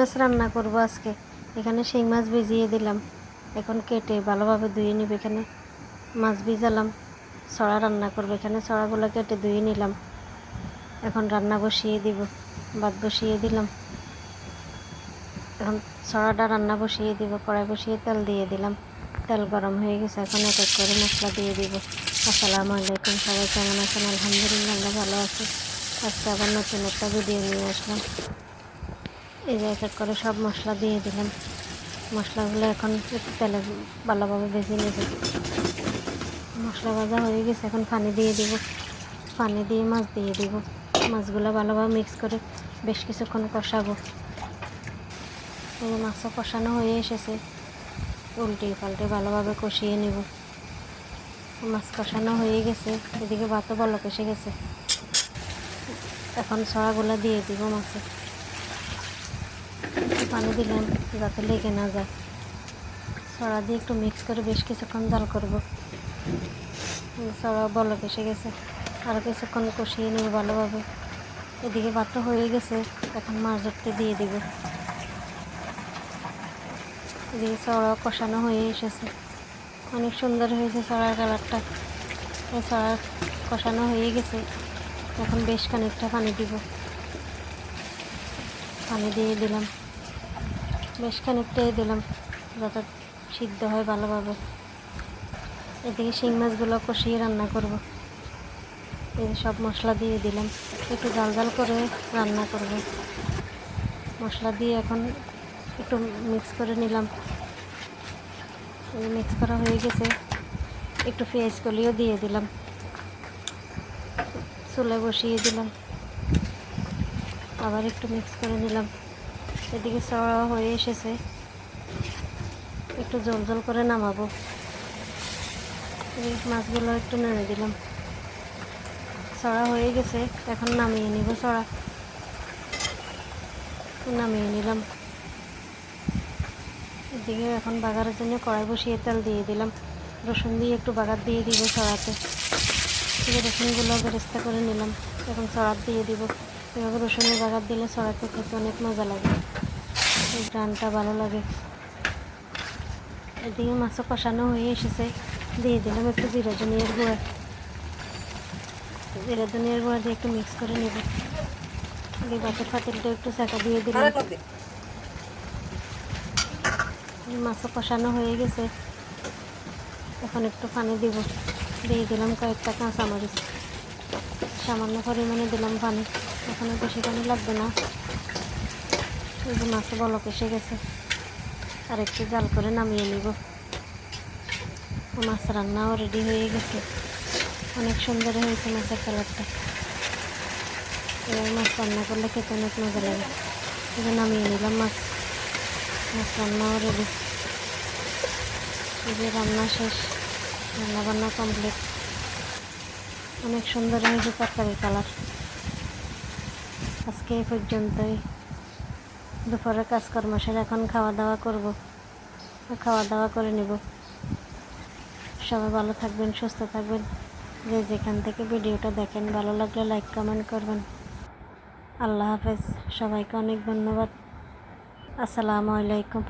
মাছ রান্না করব আজকে। এখানে শিং মাছ ভিজিয়ে দিলাম, এখন কেটে ভালোভাবে ধুয়ে নিব। এখানে মাছ ভিজালাম, ছড়া রান্না করব। এখানে ছড়াগুলো কেটে ধুয়ে নিলাম। এখন রান্না বসিয়ে দিব, ভাত বসিয়ে দিলাম। এখন ছড়াটা রান্না বসিয়ে দিব, কড়াই বসিয়ে তেল দিয়ে দিলাম। তেল গরম হয়ে গেছে, এখন এক এক করে মশলা দিয়ে দিব। আসসালামু আলাইকুম, সবাই কেমন আছেন? আলহামদুলিল্লাহ আমরা ভালো আছি। আজকে আবার নতুন একটা ভিডিও নিয়ে আসলাম। এই যে এক এক করে সব মশলা দিয়ে দিলাম। মশলাগুলো এখন একটু তেলে ভালোভাবে ভেজে নেব। মশলা ভাজা হয়ে গেছে, এখন পানি দিয়ে দিব। পানি দিয়ে মাছ দিয়ে দিব। মাছগুলো ভালোভাবে মিক্স করে বেশ কিছুক্ষণ কষাবো। এই যে মাছও কষানো হয়ে এসেছে, উল্টে পাল্টে ভালোভাবে কষিয়ে নেব। মাছ কষানো হয়ে গেছে, এদিকে ভাতও বলক এসে গেছে। এখন ছড়াগুলো দিয়ে দিব মাছে। পানি দিলাম যাতে লেগে না যায়। ছড়া দিয়ে একটু মিক্স করে বেশ কিছুক্ষণ জাল করব। ছড়া বলক এসে গেছে, আরও কিছুক্ষণ কষিয়ে নেব ভালোভাবে। এদিকে ভাতও হয়ে গেছে, এখন মাছ ধরতে দিয়ে দিব। এদিকে ছড়াও কষানো হয়ে এসেছে, অনেক সুন্দর হয়েছে ছড়ার কালারটা। ছড়া কষানো হয়ে গেছে, এখন বেশ খানিকটা পানি দিব। পানি দিয়ে দিলাম, বেশ খানিকটাই দিলাম যাতে সিদ্ধ হয় ভালোভাবে। এদিকে শিং মাছগুলো কষিয়ে রান্না করব। এই সব মশলা দিয়ে দিলাম, একটু জাল জাল করে রান্না করব। মশলা দিয়ে এখন একটু মিক্স করে নিলাম। মিক্স করা হয়ে গেছে, একটু পেঁয়াজ কলিও দিয়ে দিলাম। চুলে বসিয়ে দিলাম, আবার একটু মিক্স করে নিলাম। এদিকে ছড়া হয়ে এসেছে, একটু জল জল করে নামাবো। এই মাছগুলো একটু নেড়ে দিলাম। ছড়া হয়ে গেছে, এখন নামিয়ে নিব। ছড়া নামিয়ে নিলাম। এদিকে এখন বাগারের জন্য কড়াই বসিয়ে তেল দিয়ে দিলাম। রসুন দিয়ে একটু বাগার দিয়ে দিব ছড়াতে। এই রসুনগুলো বেরেস্তা করে নিলাম, এখন ছড়া দিয়ে দিব। এভাবে রসুনের বাগার দিলে ছড়াতে খেতে অনেক মজা লাগে, এই গ্রানটা ভালো লাগে। এদিকে মাছও কষানো হয়ে এসেছে, দিয়ে দিলাম একটু জিরা ধনিয়ার গুঁড়া। জিরা ধনিয়ার গুঁড়া দিয়ে একটু মিক্স করে নেব। এই ভাতের পাতিলটা একটু চাকা দিয়ে দিলাম। মাছও কষানো হয়ে গেছে, এখন একটু পানি দিব। দিয়ে দিলাম কয়েকটা কাঁচামরিচ, সামান্য পরিমাণে দিলাম পানি। এখন বেশি পানি লাগবে না। এই যে মাছও বলক এসে গেছে, আর একটু জাল করে নামিয়ে নিব। মাছ রান্নাও রেডি হয়ে গেছে, অনেক সুন্দর হয়েছে মাছের কালারটা। এবার মাছ রান্না করলে খেতে অনেক মজা লাগে। এই নামিয়ে নিলাম মাছ। মাছ রান্নাও রেডি। এই যে রান্না শেষ, রান্না বান্না কমপ্লিট। অনেক সুন্দর হয়েছে তরকারি কালার। আজকে এই পর্যন্তই। দুপুরে কাজকর্ম সেরে এখন খাওয়া দাওয়া করব, খাওয়া দাওয়া করে নেব। সবাই ভালো থাকবেন, সুস্থ থাকবেন। যে যেখান থেকে ভিডিওটা দেখেন, ভালো লাগলে লাইক কমেন্ট করবেন। আল্লাহ হাফেজ, সবাইকে অনেক ধন্যবাদ। আসসালামু আলাইকুম।